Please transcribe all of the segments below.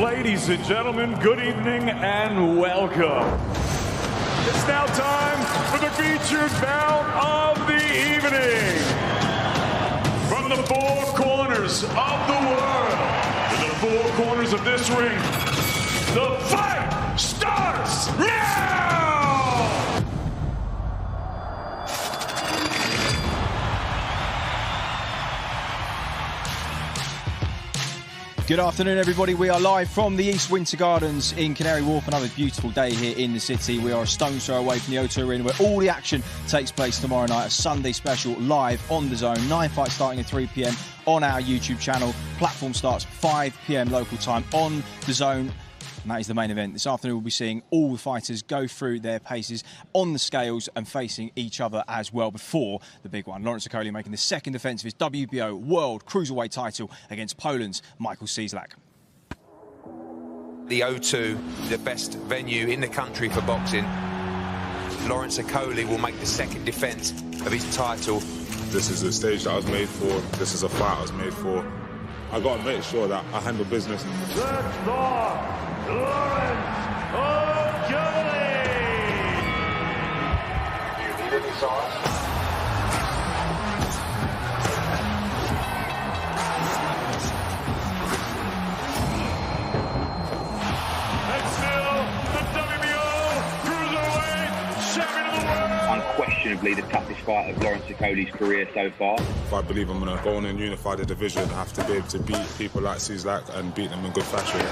Ladies and gentlemen, good evening and welcome. It's now time for the featured bout of the evening. From the four corners of the world to the four corners of this ring, the fight starts now! Good afternoon, everybody. We are live from the East Winter Gardens in Canary Wharf. Another beautiful day here in the city. We are a stone's throw away from the O2 Arena, where all the action takes place tomorrow night. A Sunday special live on Dazn. 9 fights starting at 3 p.m. on our YouTube channel. Platform starts 5 p.m. local time on Dazn. And that is the main event. This afternoon, we'll be seeing all the fighters go through their paces on the scales and facing each other as well before the big one. Lawrence Okolie making the second defence of his WBO World Cruiserweight title against Poland's Michael Ciesłak. The O2, the best venue in the country for boxing. Lawrence Okolie will make the second defence of his title. This is a stage that I was made for. This is a fight I was made for. I got to make sure that I handle business. Lawrence Okolie! Do you need any sauce? And still, the WBO Cruiserweight Champion of the World! Unquestionably the toughest fight of Lawrence Okolie's career so far. If I believe I'm going to go on and unify the division, I have to be able to beat people like Ciesłak and beat them in good fashion.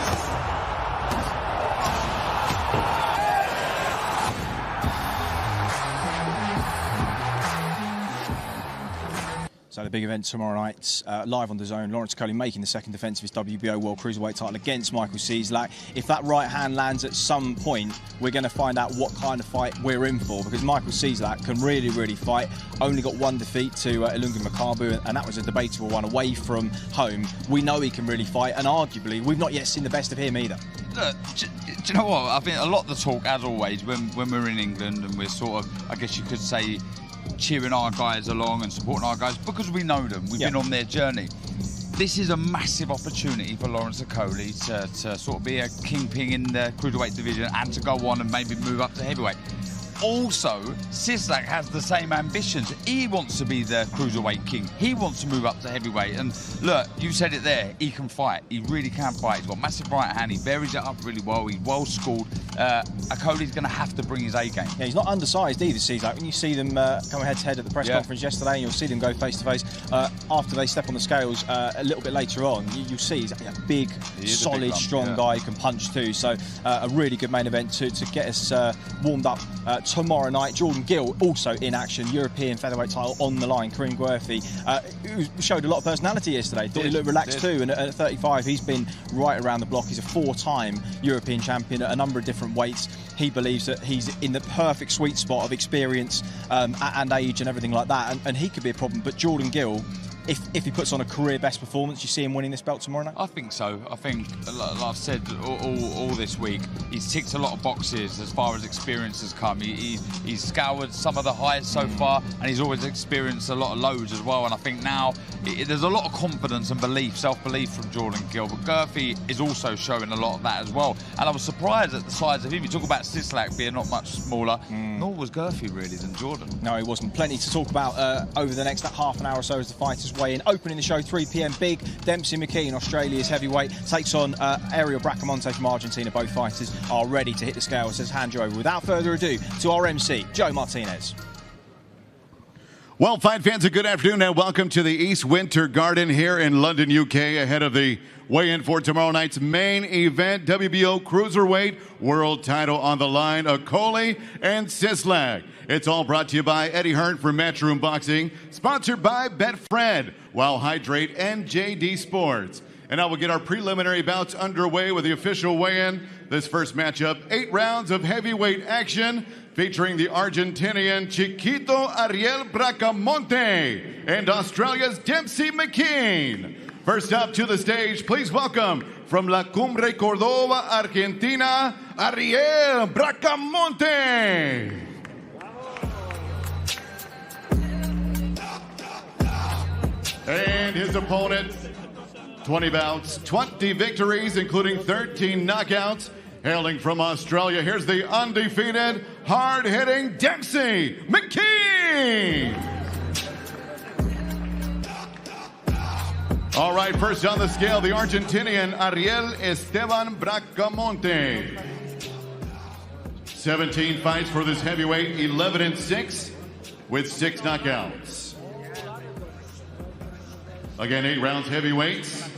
So the big event tomorrow night, live on Dazn. Lawrence Okolie making the second defence of his WBO World Cruiserweight title against Michael Ciesłak. If that right hand lands at some point, we're going to find out what kind of fight we're in for, because Michael Ciesłak can really, really fight. Only got one defeat to Ilunga Makabu, and that was a debatable one away from home. We know he can really fight, and arguably, we've not yet seen the best of him either. Look, do you know what? I think a lot of the talk, as always, when we're in England and we're sort of, I guess you could say, cheering our guys along and supporting our guys because we know them. We've been on their journey. This is a massive opportunity for Lawrence Okolie to sort of be a kingpin in the cruiserweight division and to go on and maybe move up to heavyweight. Also, Ciesłak has the same ambitions. He wants to be the cruiserweight king. He wants to move up to heavyweight. And look, you said it there. He can fight. He really can fight. He's got massive right hand. He varies it up really well. He's well schooled. Okolie's going to have to bring his A game. Yeah, he's not undersized either, Ciesłak. When you see them come head to head at the press conference yesterday, and you'll see them go face to face after they step on the scales a little bit later on. You'll see he's a big, solid, strong guy who can punch too. So a really good main event to get us warmed up tomorrow night. Jordan Gill also in action, European featherweight title on the line. Kareem Guerfi, who showed a lot of personality yesterday. Thought he looked relaxed too, and at 35 he's been right around the block. He's a 4-time European champion at a number of different weights. He believes that he's in the perfect sweet spot of experience and age and everything like that, and he could be a problem. But Jordan Gill, if he puts on a career best performance, you see him winning this belt tomorrow night? I think so. I think, like I've said all this week, he's ticked a lot of boxes as far as experience has come. He's scoured some of the highs so far, and he's always experienced a lot of lows as well. And I think now there's a lot of confidence and belief, self-belief from Jordan Gill. But Guerfi is also showing a lot of that as well. And I was surprised at the size of him. You talk about Ciesłak being not much smaller, nor was Guerfi really than Jordan. No, he wasn't. Plenty to talk about over the next half an hour or so as the fighters weigh in. Opening the show 3 p.m. Big Dempsey McKean, Australia's heavyweight, takes on Ariel Bracamonte from Argentina. Both fighters are ready to hit the scales. Let's hand you over without further ado to our MC, Joe Martinez. Well, fight fans, a good afternoon and welcome to the East Winter Garden here in London, UK, ahead of the weigh-in for tomorrow night's main event, WBO Cruiserweight World Title on the line, Okolie and Ciesłak. It's all brought to you by Eddie Hearn for Matchroom Boxing, sponsored by Betfred, Wow Hydrate, and JD Sports. And now we'll get our preliminary bouts underway with the official weigh-in. This first matchup, 8 rounds of heavyweight action, featuring the Argentinian Chiquito Ariel Bracamonte and Australia's Dempsey McKean. First up to the stage, please welcome from La Cumbre, Cordoba, Argentina, Ariel Bracamonte. And his opponent 20 bouts, 20 victories, including 13 knockouts. Hailing from Australia, here's the undefeated, hard-hitting Dempsey McKean. All right, first on the scale, the Argentinian Ariel Esteban Bracamonte. 17 fights for this heavyweight, 11-6 with 6 knockouts. Again, 8 rounds heavyweights.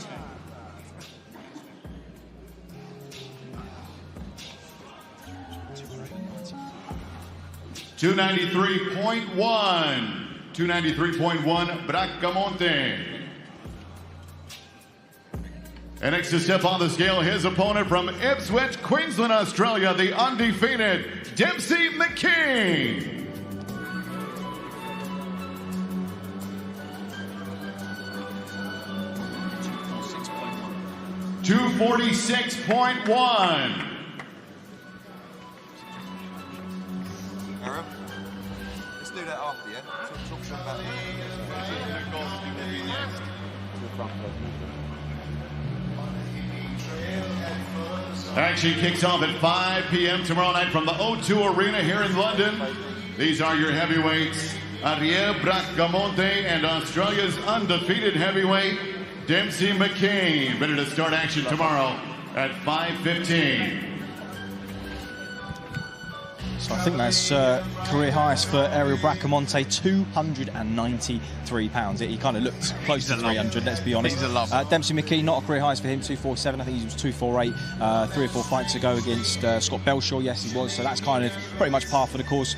$293.1 Bracamonte. And next to step on the scale, his opponent from Ipswich, Queensland, Australia, the undefeated Dempsey McKean. $246.1. Let's do that after, yeah? Talk about Action kicks off at 5 p.m. tomorrow night from the O2 Arena here in London. These are your heavyweights, Ariel Bracamonte and Australia's undefeated heavyweight, Dempsey McKean. Ready to start action tomorrow at 5:15. So I think that's career highest for Ariel Bracamonte, £293. He kind of looked close to 300, let's be honest. He's a love. Dempsey McKean, not a career highest for him, 247. I think he was 248 3 or 4 fights ago against Scott Belshaw. Yes, he was. So that's kind of pretty much par for the course.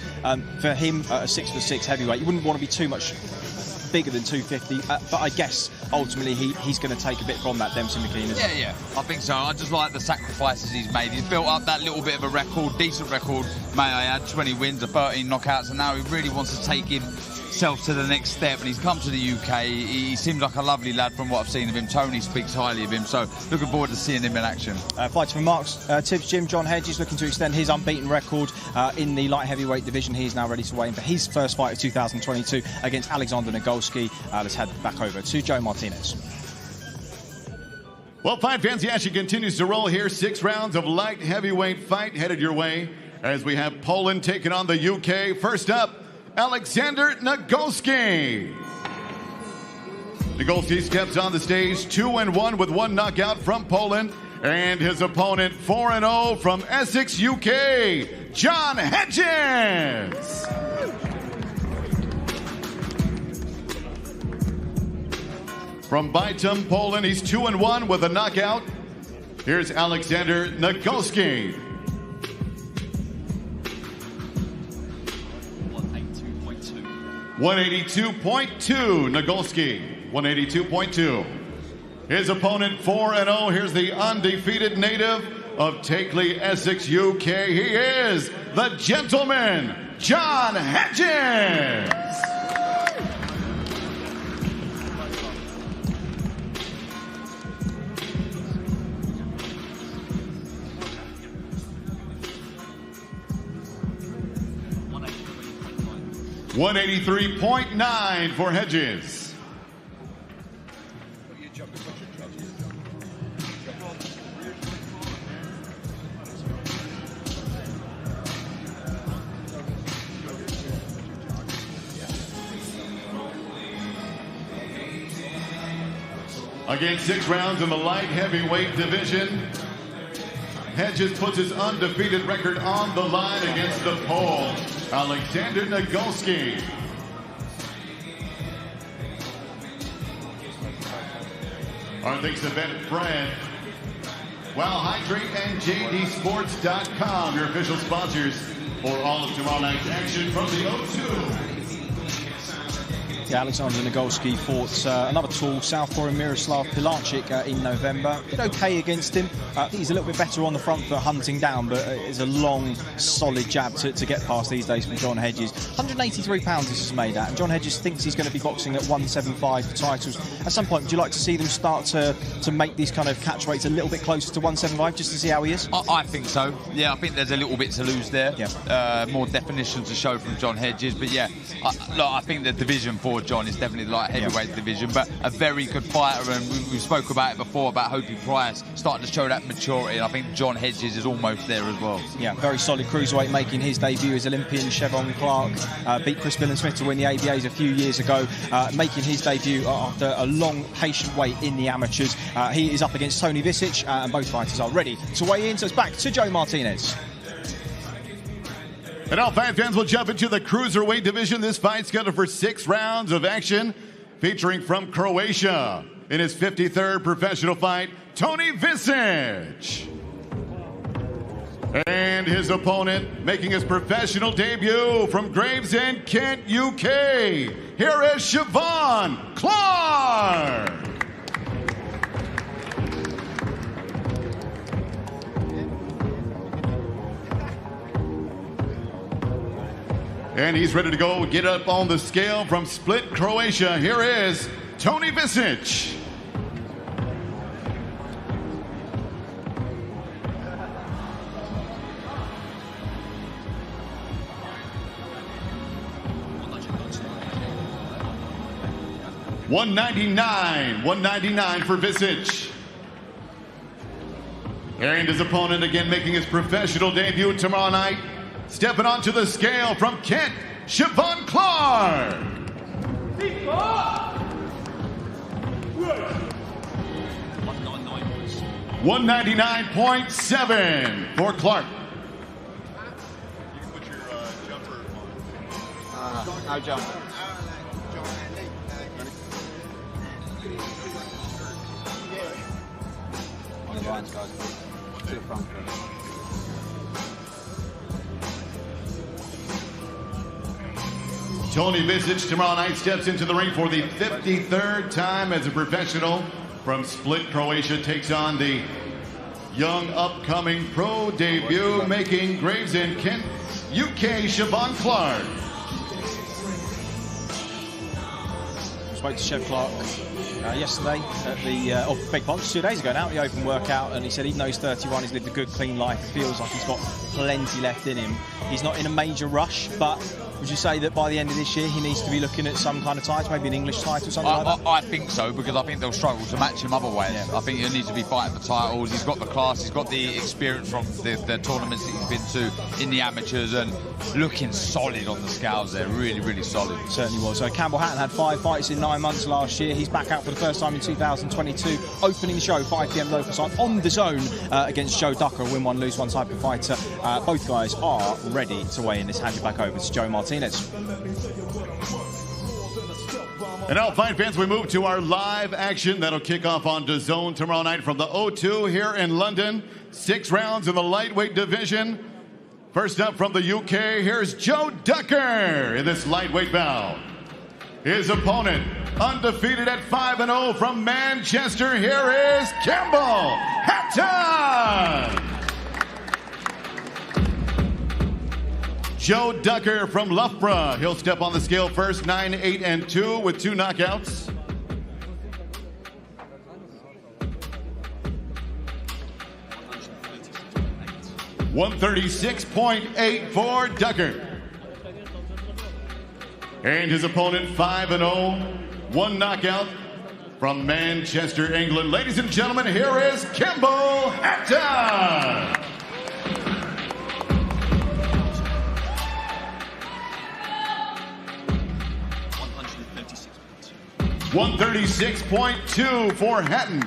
For him, a 6'6" heavyweight, you wouldn't want to be too much bigger than 250, but I guess ultimately he's going to take a bit from that, Dempsey McKean. Yeah, I think so. I just like the sacrifices he's made. He's built up that little bit of a record, decent record, may I add, 20 wins, 13 knockouts, and now he really wants to take himself to the next step, and he's come to the UK. He seems like a lovely lad from what I've seen of him. Tony speaks highly of him, so looking forward to seeing him in action. Fights from Mark's Tibbs Gym, John Hedges looking to extend his unbeaten record in the light heavyweight division. He is now ready to weigh in for his first fight of 2022 against Alexander Nagolski. Let's head back over to Joe Martinez. Well, fight fans, the action continues to roll here. 6 rounds of light heavyweight fight headed your way as we have Poland taking on the UK. First up, Alexander Nagolski. Nagolski steps on the stage, 2-1 with 1 knockout from Poland, and his opponent 4-0 from Essex, UK, John Hedges. From Bytom, Poland, he's 2-1 with a knockout. Here's Alexander Nagolski. 182.2, Nagolski, 182.2. His opponent 4-0. Here's the undefeated native of Takeley, Essex, UK. He is the gentleman, John Hedges. $183.9 for Hedges. Again, 6 rounds in the light heavyweight division. Hedges puts his undefeated record on the line against the Pole, Alexander Nagolski. Our thanks to Ben Fred, Wow Hydrate, and JDSports.com, your official sponsors for all of tomorrow night's action from the O2. Yeah, Alexander Nagolski fought another tall southpaw in Miroslav Pilarczyk in November. Did okay against him. I think he's a little bit better on the front foot hunting down, but it's a long, solid jab to get past these days from John Hedges. £183 this is made at, and John Hedges thinks he's going to be boxing at 175 for titles. At some point, would you like to see them start to make these kind of catch weights a little bit closer to 175, just to see how he is? I think so. Yeah, I think there's a little bit to lose there. Yeah. More definition to show from John Hedges, but yeah, I think the division for before, John. It's definitely the light heavyweight division, but a very good fighter, and we spoke about it before about Hopey Price starting to show that maturity. And I think John Hedges is almost there as well. Yeah, very solid cruiserweight, making his debut as Olympian. Siobhan Clark beat Chris Smith to win the ABAs a few years ago, making his debut after a long, patient wait in the amateurs. He is up against Tony Visic, and both fighters are ready to weigh in. So it's back to Joe Martinez. And all fans will jump into the cruiserweight division. This fight's scheduled for 6 rounds of action, featuring from Croatia in his 53rd professional fight, Tony Visic. And his opponent making his professional debut from Gravesend, Kent, UK. Here is Siobhan Clark. And he's ready to go get up on the scale from Split, Croatia. Here is Tony Visic. $199 for Visic. And his opponent again making his professional debut tomorrow night. Stepping onto the scale from Kent, Siobhan Clark. 199.7 for Clark. You can put your jumper on. No jumper. On the lines, guys. To the front first. Tony Visic tomorrow night steps into the ring for the 53rd time as a professional from Split, Croatia. Takes on the young upcoming pro debut making Gravesend, Kent, UK, Siobhan Clark. Spoke to Chev Clark yesterday at the, big punch 2 days ago now, the open workout, and he said even though he's 31, he's lived a good, clean life. It feels like he's got plenty left in him. He's not in a major rush, but would you say that by the end of this year he needs to be looking at some kind of title, maybe an English title or something like that? I think so, because I think they'll struggle to match him otherwise. Yeah. I think he needs to be fighting for titles. He's got the class, he's got the experience from the tournaments that he's been to in the amateurs, and looking solid on the scales there, really, really solid. Certainly was. So Campbell Hatton had 5 fights in 9 months last year. He's back out for the first time in 2022. Opening show, 5 p.m. local time on Dazn against Joe Ducker, a win one, lose one type of fighter. Both guys are ready to weigh in. Let's hand you back over to Joe Martinez. And now, fight fans, we move to our live action that'll kick off on Dazn tomorrow night from the O2 here in London. 6 rounds in the lightweight division. First up from the UK, here's Joe Ducker in this lightweight bout. His opponent, undefeated at 5-0 from Manchester, here is Campbell Hatton. Joe Ducker from Loughborough. He'll step on the scale first, 9-8-2 with 2 knockouts. $136.8 for Ducker. And his opponent, 5-0, 1 knockout from Manchester, England. Ladies and gentlemen, here is Campbell Hatton. 136.2 for Hatton.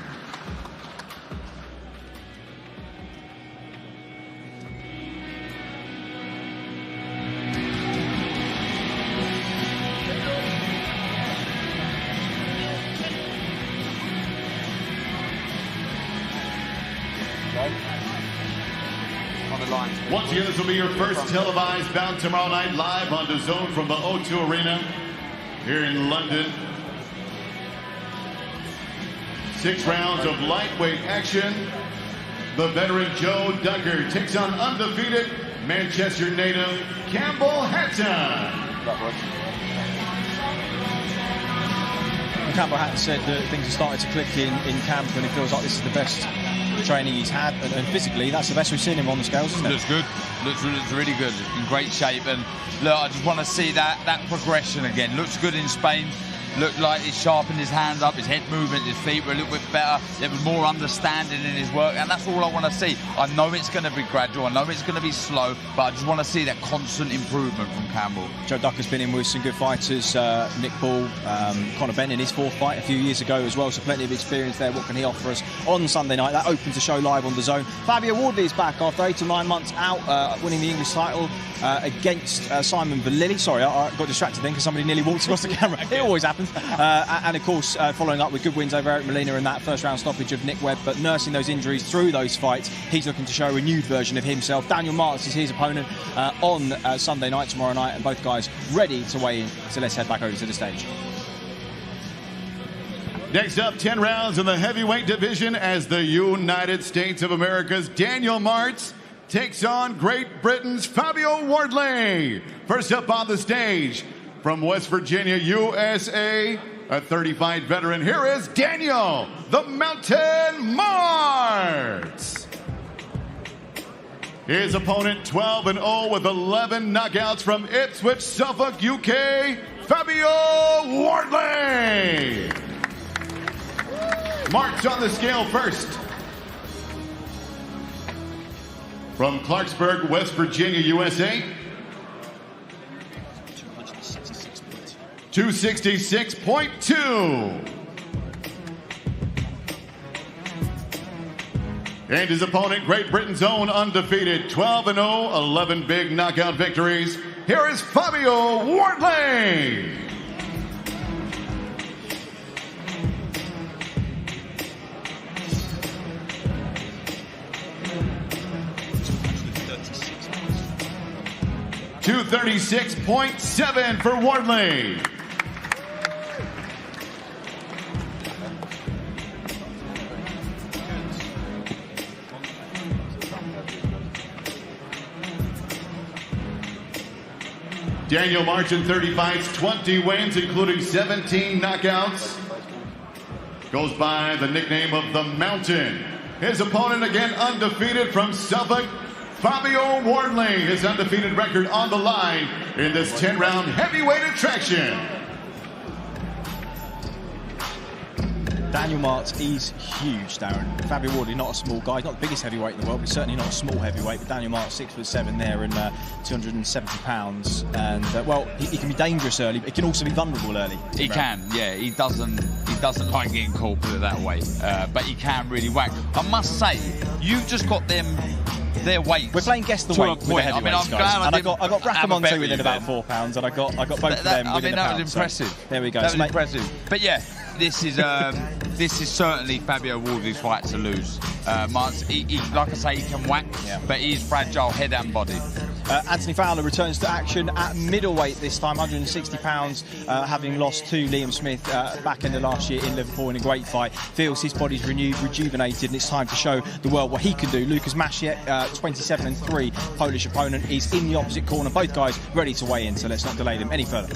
Once again, this will be your first televised bout tomorrow night, live on Dazn from the O2 Arena here in London. 6 rounds of lightweight action. The veteran Joe Ducker takes on undefeated Manchester native Campbell Hatton. Campbell Hatton said that things have started to click in camp, and he feels like this is the best training he's had, and physically that's the best we've seen him on the scales, isn't it? Looks good. Looks really good. In great shape, and look, I just want to see that progression again. Looks good in Spain. Looked like he sharpened his hands up, his head movement, his feet were a little bit better. There was more understanding in his work, and that's all I want to see. I know it's going to be gradual, I know it's going to be slow, but I just want to see that constant improvement from Campbell. Joe Ducker's been in with some good fighters, Nick Ball, Conor Benn in his 4th fight a few years ago as well, so plenty of experience there. What can he offer us on Sunday night? That opens the show live on Dazn. Fabio Wardley is back after 8 or 9 months out, winning the English title against Simon Vallily. Sorry, I got distracted then because somebody nearly walked across the camera. It always happens. And of course, following up with good wins over Eric Molina in that first round stoppage of Nick Webb, but nursing those injuries through those fights, he's looking to show a renewed version of himself. Daniel Martz is his opponent on Sunday night, tomorrow night, and both guys ready to weigh in. So let's head back over to the stage. Next up, 10 rounds in the heavyweight division as the United States of America's Daniel Martz takes on Great Britain's Fabio Wardley. First up on the stage, from West Virginia, USA, a 30-fight veteran, here is Daniel the Mountain Martz. His opponent, 12-0 with 11 knockouts from Ipswich, Suffolk, UK, Fabio Wardley. Martz on the scale first. From Clarksburg, West Virginia, USA, 266.2. And his opponent, Great Britain's own undefeated, 12-0, 11 big knockout victories. Here is Fabio Wardley. .236.7 for Wardley. Daniel Martz in 30 fights, 20 wins, including 17 knockouts. Goes by the nickname of the Mountain. His opponent, again undefeated from Suffolk, Fabio Wardley. His undefeated record on the line in this 10-round heavyweight attraction. Daniel Martz is huge, Darren. Fabio Wardley, not a small guy. He's not the biggest heavyweight in the world, but certainly not a small heavyweight. But Daniel Martz, 6'7" there and 270 pounds. And, well, he can be dangerous early, but he can also be vulnerable early. He can, yeah. He doesn't like getting caught, put it that way. But he can really whack. I must say, you've just got them... their weight. We're playing guess the weight with the heavyweights, guys. And I got Bracamonte within about 4 pounds, and I got both of them within a pound. That was impressive. So there we go. That was impressive. But yeah, this is certainly Fabio Wardley's fight to lose. Martz, he, like I say, he can whack, but he's fragile head and body. Anthony Fowler returns to action at middleweight this time, 160 pounds, having lost to Liam Smith back in the last year in Liverpool in a great fight. Feels his body's renewed, rejuvenated, and it's time to show the world what he can do. Lucas Maciek, 27-3, Polish opponent, is in the opposite corner. Both guys ready to weigh in, so let's not delay them any further.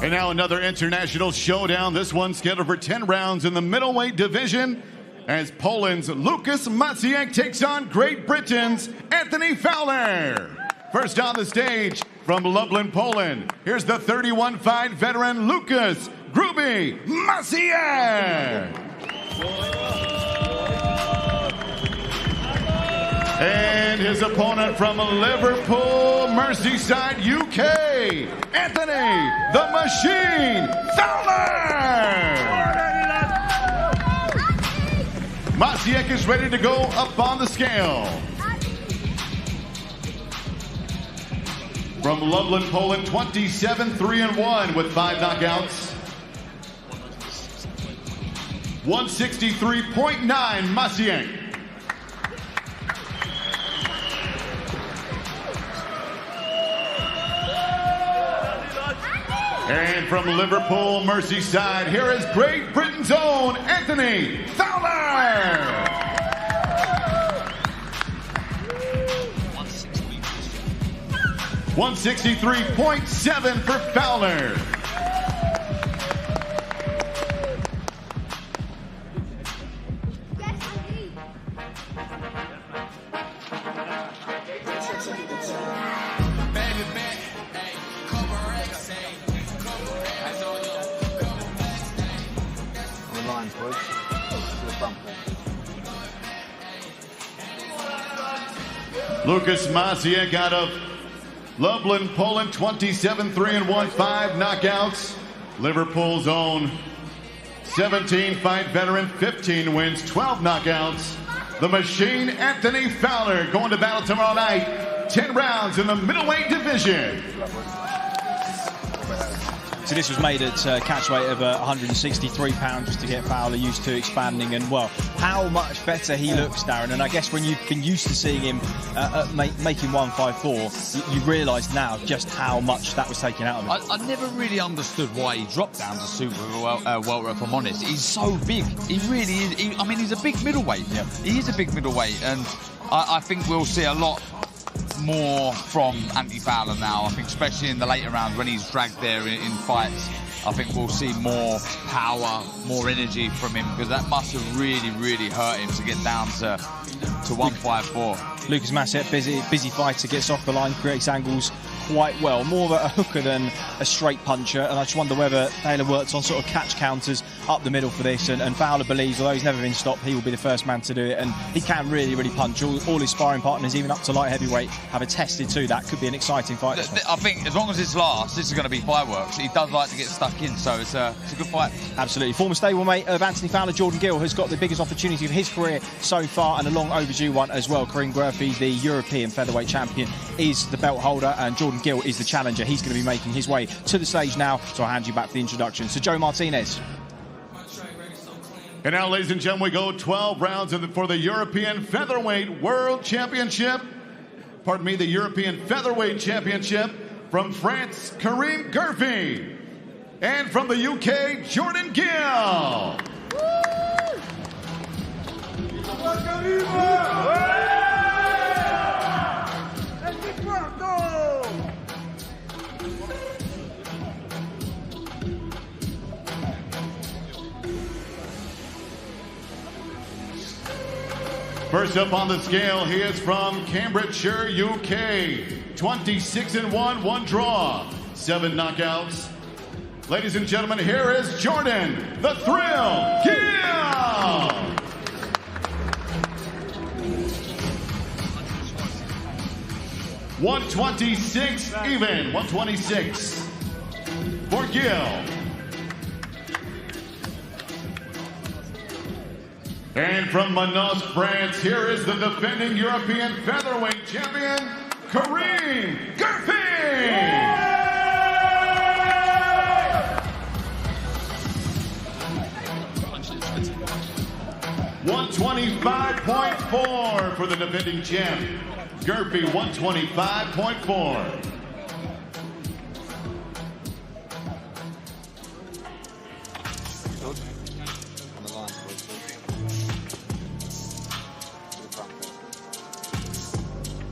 And now another international showdown. This one scheduled for 10 rounds in the middleweight division, as Poland's Lucas Maciek takes on Great Britain's Anthony Fowler. First on the stage, from Lublin, Poland, here's the 31-fight veteran Lucas Gruby Maciek. And his opponent from Liverpool, Merseyside, UK, Anthony the Machine Fowler. Maciek is ready to go up on the scale. From Lublin, Poland, 27-3-1 with 5 knockouts. 163.9 Maciek. And from Liverpool, Merseyside, here is Great Britain's own Anthony Fowler. 163.7 for Fowler. the front first. Lucas Maciek out of Lublin, Poland, 27-3-1, 5 knockouts. Liverpool's own 17-fight veteran, 15 wins, 12 knockouts. The Machine, Anthony Fowler, going to battle tomorrow night. 10 rounds in the middleweight division. So this was made at catchweight of 163 pounds just to get Fowler used to expanding, and well, how much better he looks, Darren. And I guess when you've been used to seeing him making 154, you realise now just how much that was taken out of him. I never really understood why he dropped down to super welterweight, if I'm honest. He's so big. He really is. I mean, he's a big middleweight. Yeah. He is a big middleweight, and I think we'll see a lot more from Anthony Fowler now. I think especially in the later rounds when he's dragged there in fights, I think we'll see more power, more energy from him, because that must have really, really hurt him to get down to 154. Lucas Maciek, busy fighter, gets off the line, creates angles quite well. More of a hooker than a straight puncher, and I just wonder whether Taylor works on sort of catch counters up the middle for this, and Fowler believes, although he's never been stopped, he will be the first man to do it, and he can really, really punch. All his sparring partners, even up to light heavyweight, have attested to that. Could be an exciting fight. I think as long as this lasts, this is going to be fireworks. He does like to get stuck in, so it's a good fight. Absolutely. Former stablemate of Anthony Fowler, Jordan Gill, has got the biggest opportunity of his career so far, and a long overdue one as well. Kareem Murphy, the European featherweight champion, is the belt holder, and Jordan Gill is the challenger. He's going to be making his way to the stage now, so I'll hand you back for the introduction. So Joe Martinez. And now, ladies and gentlemen, we go 12 rounds for the European Featherweight World Championship. Pardon me, the European Featherweight Championship. From France, Kareem Murphy. And from the UK, Jordan Gill. First up on the scale, he is from Cambridgeshire, UK. 26-1, 1 draw, 7 knockouts. Ladies and gentlemen, here is Jordan, the Thrill Gill! 126 even, 126 for Gill. And from Manosque, France, here is the defending European Featherweight champion, Kareem Murphy! 125.4 for the defending champ. Murphy, 125.4.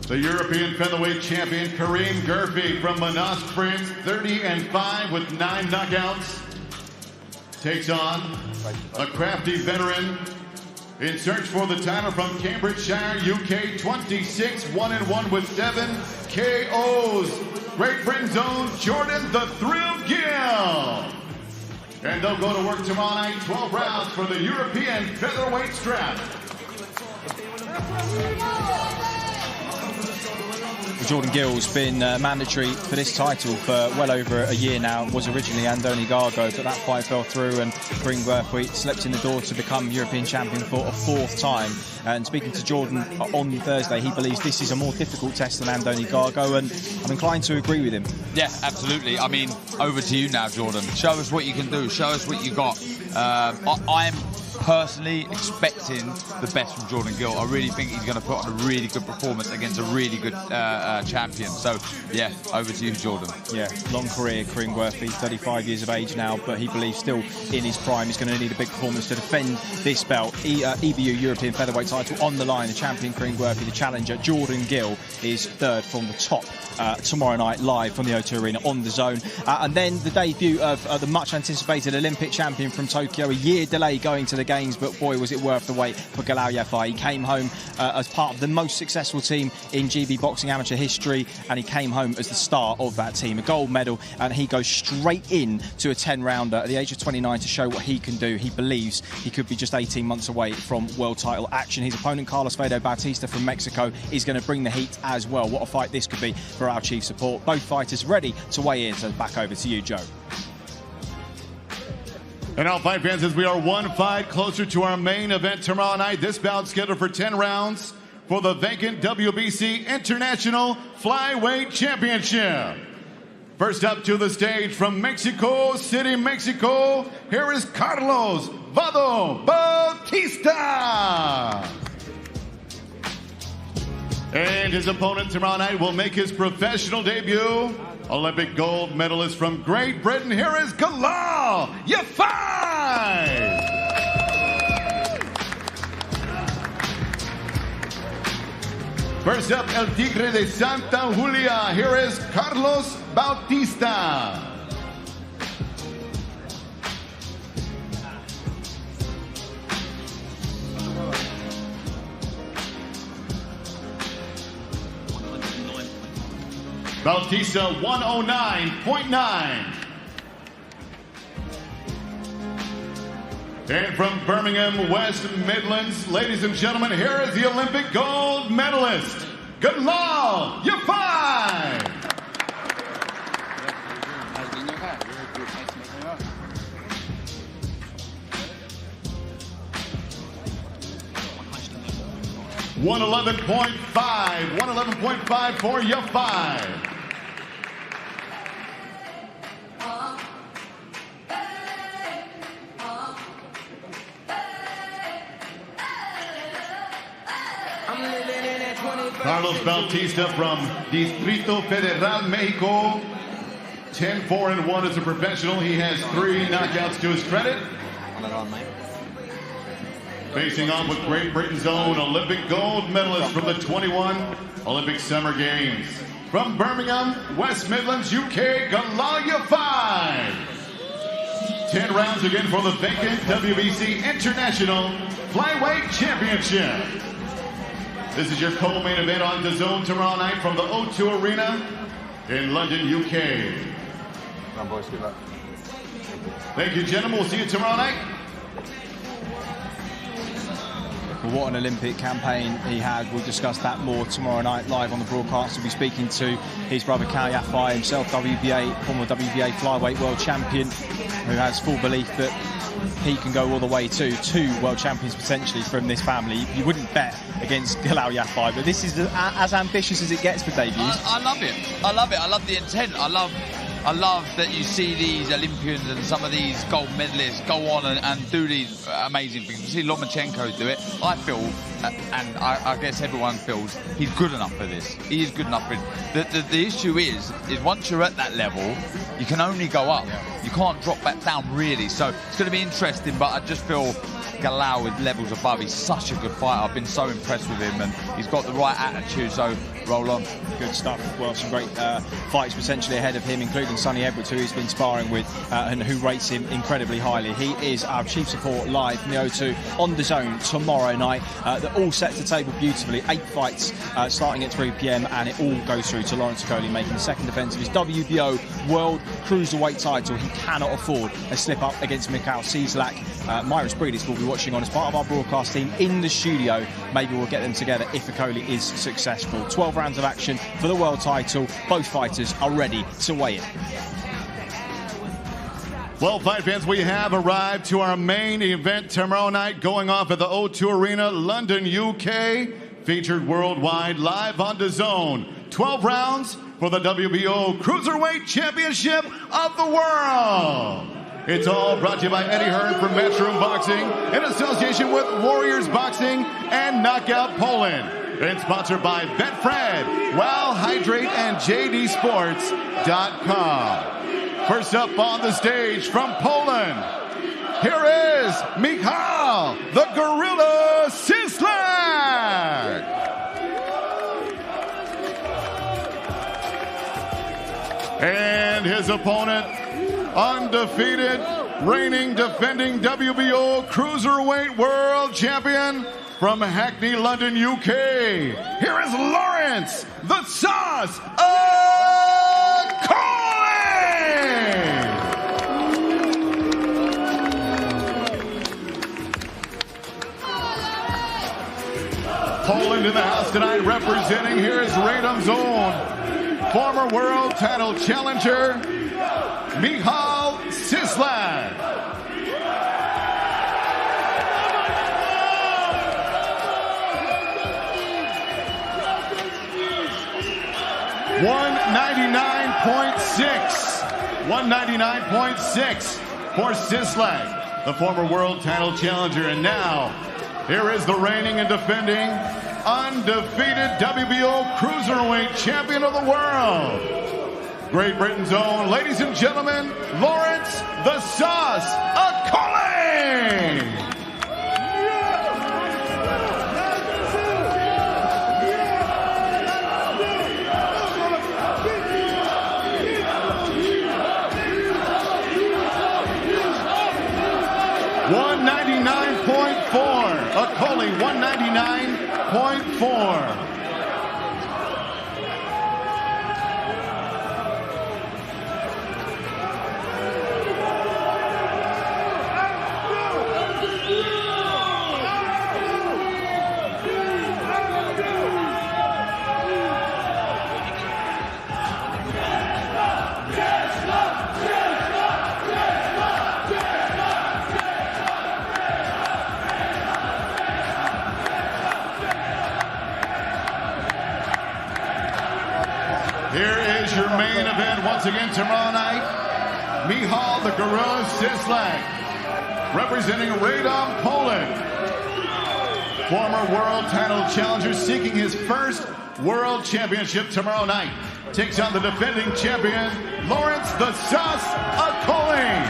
The European Featherweight champion, Kareem Murphy from Manosque, France, 30-5 with 9 knockouts. Takes on a crafty veteran in search for the title from Cambridgeshire, UK, 26-1-1 with 7 KOs. Great Britain's own Jordan the Thrill Gill. And they'll go to work tomorrow night, 12 rounds for the European Featherweight strap. Jordan Gill's been mandatory for this title for well over a year now. Was originally Andoni Gargo, but that fight fell through, and Kareem Murphy slipped in the door to become European champion for a 4th time. And speaking to Jordan on Thursday, he believes this is a more difficult test than Andoni Gargo, and I'm inclined to agree with him. Yeah, absolutely. I mean, over to you now, Jordan. Show us what you can do. Show us what you got. I'm personally expecting the best from Jordan Gill. I really think he's going to put on a really good performance against a really good champion. So, yeah, over to you, Jordan. Yeah, long career, Kareem Murphy, 35 years of age now, but he believes still in his prime. He's going to need a big performance to defend this belt. EBU European Featherweight title on the line. The champion, Kareem Murphy, the challenger, Jordan Gill, is 3rd from the top tomorrow night, live from the O2 Arena on the Zone. And then the debut of the much anticipated Olympic champion from Tokyo, a year delay going to the gains, but boy, was it worth the wait for Galal Yafai. He came home as part of the most successful team in GB boxing amateur history, and he came home as the star of that team. A gold medal, and he goes straight in to a 10-rounder at the age of 29 to show what he can do. He believes he could be just 18 months away from world title action. His opponent, Carlos Fedo Bautista from Mexico, is going to bring the heat as well. What a fight this could be for our chief support. Both fighters ready to weigh in, so back over to you, Joe. And now, fight fans, as we are one fight closer to our main event tomorrow night, this bout scheduled for 10 rounds for the vacant WBC International Flyweight Championship. First up to the stage from Mexico City, Mexico, here is Carlos Vado Bautista. And his opponent tomorrow night will make his professional debut. Olympic gold medalist from Great Britain, here is Galal Yafai. First up, El Tigre de Santa Julia, here is Carlos Bautista. Bautista 109.9. And from Birmingham, West Midlands, ladies and gentlemen, here is the Olympic gold medalist, Galal Yafai. 111.5 for Yafai. Carlos Bautista from Distrito Federal, Mexico. 10-4-1 as a professional. He has 3 knockouts to his credit. Facing off with Great Britain's own Olympic gold medalist from the 21 Olympic Summer Games. From Birmingham, West Midlands, UK, Galal Yafai. 10 rounds again for the vacant WBC International Flyweight Championship. This is your co-main event on Dazn tomorrow night from the O2 Arena in London, UK. Come on, boys, good luck. Thank you, gentlemen. We'll see you tomorrow night. Well, what an Olympic campaign he had. We'll discuss that more tomorrow night live on the broadcast. We'll be speaking to his brother Cal Yafai, himself former WBA flyweight world champion, who has full belief that he can go all the way to 2 world champions potentially from this family. You wouldn't bet against Galal Yafai, but this is as ambitious as it gets for debuts. I love it. I love it. I love the intent. I love that you see these Olympians and some of these gold medalists go on and do these amazing things. You see Lomachenko do it. I feel, and I guess everyone feels, he's good enough for this. He is good enough for it. The issue is once you're at that level, you can only go up. You can't drop back down, really. So it's going to be interesting, but I just feel Galal with levels above. He's such a good fighter. I've been so impressed with him, and he's got the right attitude, so roll on. Good stuff. Well, some great fights potentially ahead of him, including Sonny Edwards, who he's been sparring with and who rates him incredibly highly. He is our chief support live from the O2 on Dazn tomorrow night. They're all set to table beautifully. 8 fights starting at 3 p.m, and it all goes through to Lawrence Okolie making the second defence of his WBO World Cruiserweight title. He cannot afford a slip-up against MICHAL CIESLAK. Myron Spreedis will be watching on as part of our broadcast team in the studio. Maybe we'll get them together if Okolie is successful. 12 rounds of action for the world title. Both fighters are ready to weigh in. Well, fight fans, we have arrived to our main event tomorrow night, going off at the O2 Arena, London, UK, featured worldwide, live on Dazn. 12 rounds for the WBO Cruiserweight Championship of the World. It's all brought to you by Eddie Hearn from Matchroom Boxing in association with Warriors Boxing and Knockout Poland. And sponsored by Betfred, Wow Hydrate, and JDSports.com. First up on the stage from Poland, here is Michal the Gorilla Cieslak. And his opponent, undefeated, reigning, defending WBO Cruiserweight World Champion from Hackney, London, UK. Here is Lawrence the Sauce Okolie! Poland in the house tonight, representing. Here is Radam's own former world title challenger, MICHAL CIESLAK. $199.6 for CIESLAK, the former world title challenger. And now, here is the reigning and defending undefeated WBO Cruiserweight Champion of the world, Great Britain's own, ladies and gentlemen, Lawrence the Sauce Okolie! $199.4. Okolie, 199.4. Here is your main event once again tomorrow night. Michal the Gorilla CIESLAK, representing Radom, Poland. Former world title challenger seeking his first world championship tomorrow night. Takes on the defending champion, Lawrence the Sauce Okolie.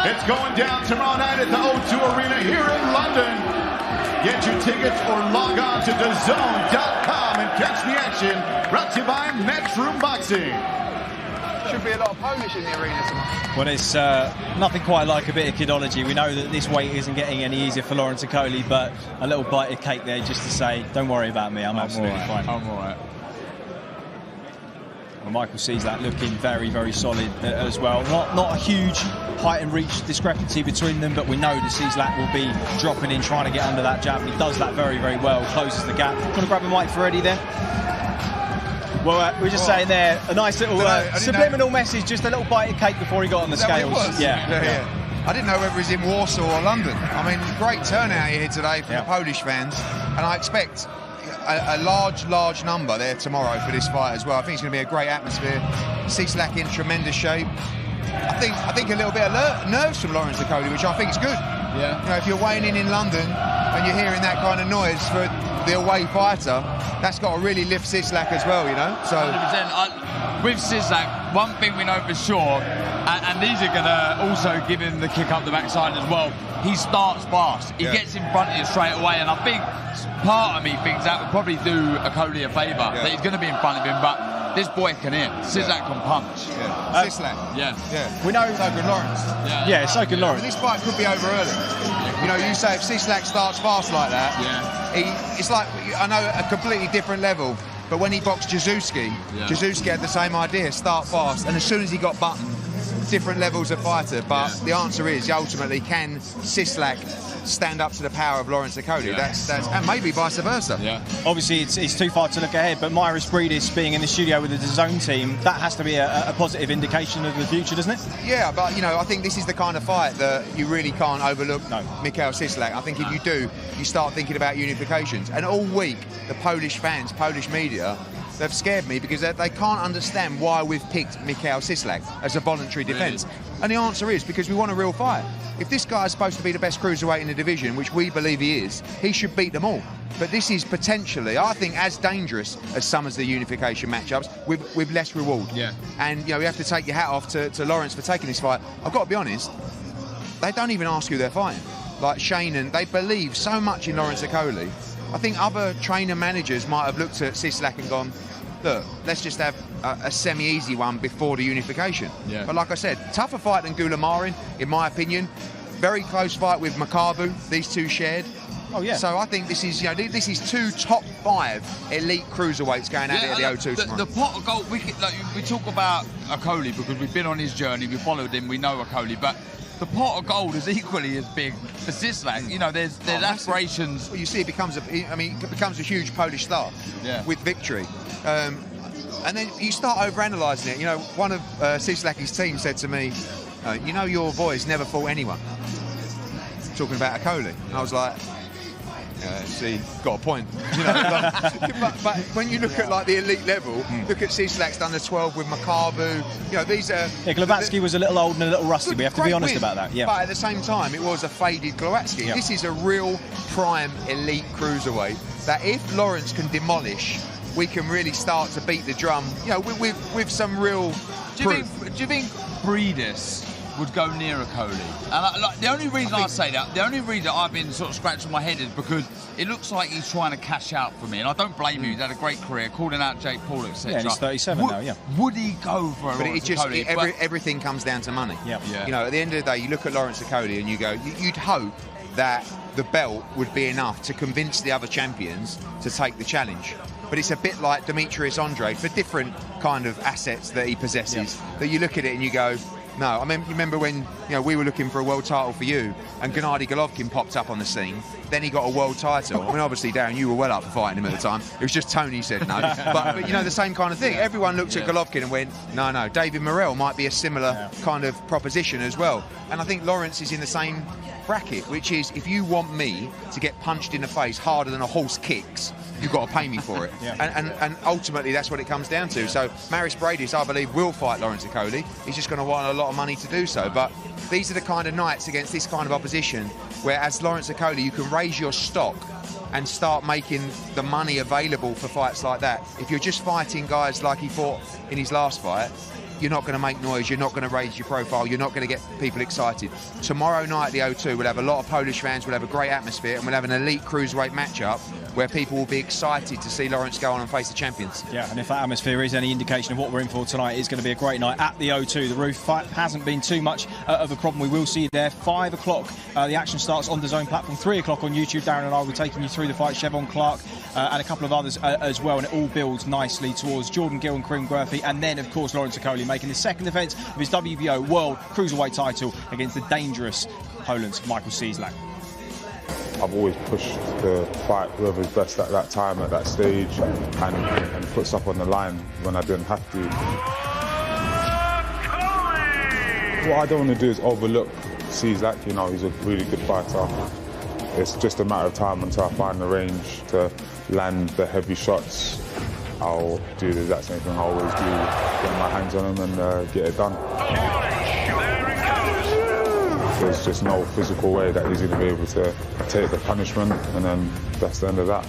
It's going down tomorrow night at the O2 Arena here in London. Get your tickets or log on to Dazn.com and catch the action. Brought to you by Matchroom Boxing. Should be a lot of Polish in the arena tonight. Well, it's nothing quite like a bit of kidology. We know that this weight isn't getting any easier for Lawrence Okolie, but a little bite of cake there just to say, don't worry about me, I'm absolutely fine. I'm all right. Well, Michael Cieslak looking very, very solid as well. Not a huge height and reach discrepancy between them, but we know that Cieslak will be dropping in, trying to get under that jab, and he does that very, very well, closes the gap. Want to grab a mic for Eddie there? Well, we were just saying there, a nice little subliminal message, just a little bite of cake before he got on the scales. Yeah. I didn't know whether he's in Warsaw or London. I mean, great turnout here today from the Polish fans, and I expect a large number there tomorrow for this fight as well. I think it's going to be a great atmosphere. Cieslak in tremendous shape. I think a little bit of nerves from Lawrence Okolie, which I think is good. Yeah. You know, if you're weighing in London and you're hearing that kind of noise for the away fighter, that's got to really lift Cieslak as well, you know. So 100%. With Cieslak, one thing we know for sure, and these are going to also give him the kick up the backside as well, he starts fast. He gets in front of you straight away, and I think part of me thinks that would probably do Okolie a favour, that he's going to be in front of him, but this boy can hit. Cieslak can punch. Cieslak. We know. So can Lawrence. So can Lawrence. This fight could be over early. You know, you say if Cieslak starts fast like that, it's like, I know, a completely different level, but when he boxed Jazuski, Jazuski had the same idea, start fast, and as soon as he got buttoned, different levels of fighter, but the answer is, ultimately, can Cieslak stand up to the power of Lawrence Okolie? That's and maybe vice versa. Obviously, it's too far to look ahead, but Myris Breedis being in the studio with the Dazn team, that has to be a positive indication of the future, doesn't it? Yeah, but, you know, I think this is the kind of fight that you really can't overlook Michal Cieslak. I think if you do, you start thinking about unifications. And all week, the Polish fans, Polish media, they've scared me because they can't understand why we've picked Michal Cieslak as a voluntary defence. And the answer is because we want a real fight. If this guy is supposed to be the best cruiserweight in the division, which we believe he is, he should beat them all. But this is potentially, I think, as dangerous as some of the unification matchups with less reward. And, you know, we have to take your hat off to Lawrence for taking this fight. I've got to be honest, they don't even ask who they're fighting. Like Shane, and they believe so much in Lawrence Okolie. I think other trainer managers might have looked at Cieslak and gone, look, let's just have a semi-easy one before the unification. Yeah. But like I said, tougher fight than Gulamarin, in my opinion. Very close fight with Makabu, these two shared. Oh, yeah. So I think this is, you know, this is 2 top 5 elite cruiserweights going at it at the O2 tomorrow. The pot of gold, we talk about Okolie because we've been on his journey, we followed him, we know Okolie, but the pot of gold is equally as big for Cieslak. You know, there's aspirations. Well, you see, it becomes a huge Polish star with victory. And then you start over-analysing it. You know, one of Cieslak's team said to me, you know, your boys never fought anyone. Talking about Okolie. And I was like, see, got a point. You know, but when you look at like the elite level, look at Cieslak's done the 12 with Makabu. You know, these are. Yeah, Glowacki was a little old and a little rusty. We have to be honest about that. Yeah. But at the same time, it was a faded Glowacki. Yeah. This is a real prime elite cruiserweight that if Lawrence can demolish, we can really start to beat the drum. You know, with some real. Do you think Breedis would go near Okolie? And like, the only reason I say that, the only reason I've been sort of scratching my head is because it looks like he's trying to cash out for me, and I don't blame him. He's had a great career, calling out Jake Paul, etc. Yeah, he's 37 now. Yeah. Would he go for a But Okolie? everything comes down to money. Yeah. You know, at the end of the day, you look at Lawrence Okolie and you go, you'd hope that the belt would be enough to convince the other champions to take the challenge. But it's a bit like Demetrius Andrade for different kind of assets that he possesses. That you look at it and you go, no. I mean, you remember when we were looking for a world title for you, and Gennady Golovkin popped up on the scene. Then he got a world title. I mean, obviously, Darren, you were well up for fighting him at the time. It was just Tony said no. But you know, the same kind of thing. Everyone looked at Golovkin and went, no. David Morrell might be a similar kind of proposition as well. And I think Lawrence is in the same bracket, which is if you want me to get punched in the face harder than a horse kicks, you've got to pay me for it. And ultimately, that's what it comes down to. So Maris Breidis, I believe, will fight Lawrence Okolie. He's just going to want a lot of money to do so. But these are the kind of nights against this kind of opposition where, as Lawrence Okolie, you can raise your stock and start making the money available for fights like that. If you're just fighting guys like he fought in his last fight, you're not going to make noise, you're not going to raise your profile, you're not going to get people excited. Tomorrow night at the O2, we'll have a lot of Polish fans, we'll have a great atmosphere, and we'll have an elite cruiserweight matchup where people will be excited to see Lawrence go on and face the champions. Yeah, and if that atmosphere is any indication of what we're in for tonight, it's going to be a great night at the O2. The roof hasn't been too much of a problem. We will see you there. 5 o'clock, the action starts on the Dazn platform. 3 o'clock on YouTube. Darren and I will be taking you through the fight. Chevon Clark and a couple of others as well, and it all builds nicely towards Jordan Gill and Karim Murphy, and then, of course, Lawrence Okolie making his second defence of his WBO World Cruiserweight title against the dangerous Poland's Michael Cieslak. I've always pushed to fight whoever's best at that time, at that stage, and put stuff on the line when I didn't have to. What I don't want to do is overlook Cieslak. You know, he's a really good fighter. It's just a matter of time until I find the range to land the heavy shots. I'll do the exact same thing I always do, get my hands on him and get it done. There's just no physical way that he's going to be able to take the punishment, and then that's the end of that.